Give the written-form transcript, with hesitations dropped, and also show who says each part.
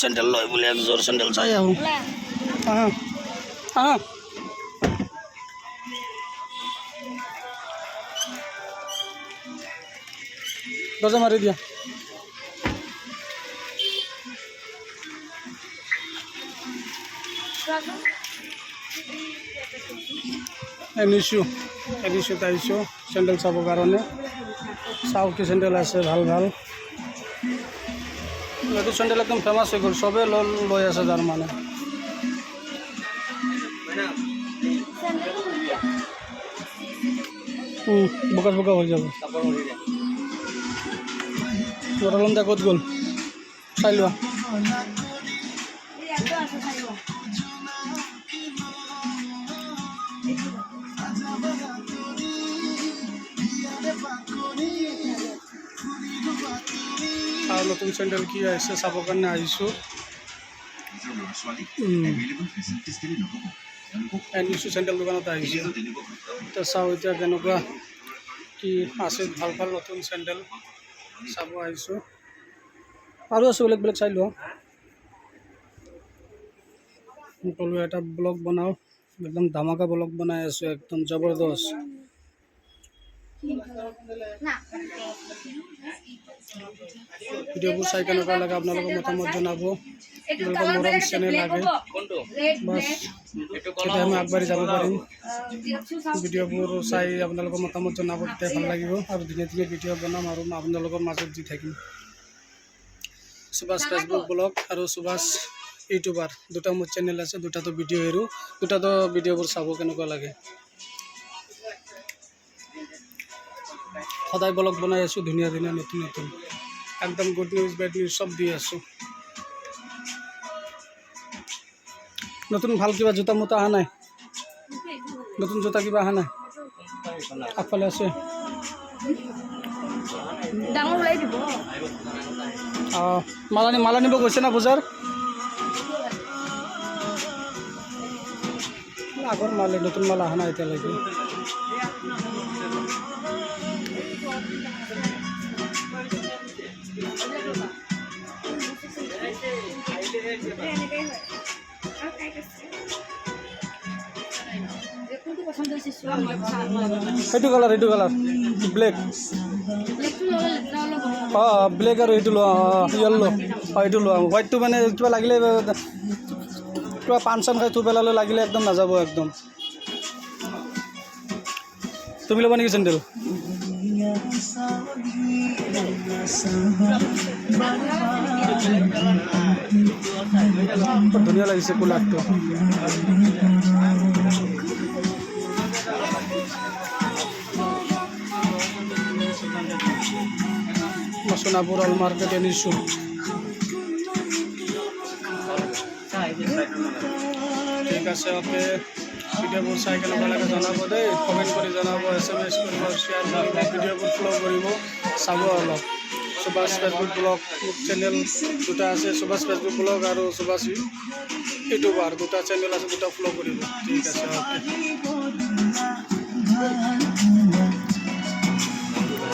Speaker 1: sandal লয় বলে এক জোর স্যান্ডেল চাই আহো হ্যাঁ হ্যাঁ দরজা মারি দিয়া এনিশোতে আহিছোঁ চেণ্ডেল চাবৰ কাৰণে চাওঁ কি চেণ্ডেল আছে ভাল ভাল এইটো চেণ্ডেল একদম ফেমাছ হৈ গ'ল চবেই লৈ আছে তাৰ মানে বোকা বোকা হৈ যাব বটলন দা ক'ত গ'ল চাই লোৱা আৰু নতুন চেণ্ডেল কি আহিছে চাবৰ কাৰণে আহিছোঁ এনিছো চেণ্ডেল দোকানত আহিছোঁ এতিয়া চাওঁ এতিয়া কেনেকুৱা কি আছে ভাল ভাল নতুন চেণ্ডেল চাব আহিছোঁ আৰু আছে বেলেগ বেলেগ চাই লোৱা সকলোৱে এটা ব্লগ বনাওঁ একদম ধামাকা ব্লগ বনাই আছোঁ একদম জবৰদস্ত ভিডিঅ'বোৰ চাই কেনেকুৱা লাগে আপোনালোকৰ মতামত জনাব মৰম চেনেল লাগে বাছ তেতিয়া আমি আগবাঢ়ি যাব পাৰিম ভিডিঅ'বোৰ চাই আপোনালোকৰ মতামত জনাব তেতিয়া ভাল লাগিব আৰু ধুনীয়া ধুনীয়া ভিডিঅ' বনাম আৰু আপোনালোকৰ মাজত দি থাকিম সুভাষ ফেচবুক ব্লগ আৰু সুভাষ ইউটিউবাৰ দুটা মোৰ চেনেল আছে দুটাতো ভিডিঅ' এৰো দুটাতো ভিডিঅ'বোৰ চাব কেনেকুৱা লাগে সদায় ব্লগ বনাই আছোঁ ধুনীয়া ধুনীয়া নতুন নতুন একদম গুড নিউজ বেড নিউজ চব দি আছোঁ নতুন ভাল কিবা জোতা মোতা অহা নাই নতুন জোতা কিবা অহা নাই আগফালে আছে মালা নিব গৈছে না বজাৰ আগৰ মালে নতুন মাল অহা নাই এতিয়ালৈকে এইটো কালাৰ ব্লেক ব্লেক আৰু এইটো লোৱা য়েল্লো এইটো লোৱা হোৱাইটটো মানে কিবা লাগিলে কিবা পাণ চান খাই থু পেলালে লাগিলে একদম নাযাব একদম তুমি ল'বা নেকি চেণ্ডেল ধুনীয়া লাগিছে কুলাৰটো সোনাপুৰ অল মাৰ্কেট আনিছোঁ ঠিক আছে অ'কে ভিডিঅ'বোৰ চাই কেনেকুৱা লাগে জনাব দেই কমেণ্ট কৰি জনাব SMS কৰিব শ্বেয়াৰ কৰিব ভিডিঅ'বোৰ ফ'ল' কৰিব চাব অলপ সুভাষ ফেচবুক ব্লগ চেনেল দুটা আছে সুভাষ ফেচবুক ব্লগ আৰু সুভাষ ইউটিউবাৰ দুটা চেনেল আছে দুটা ফ'ল' কৰিব ঠিক আছে অ'কে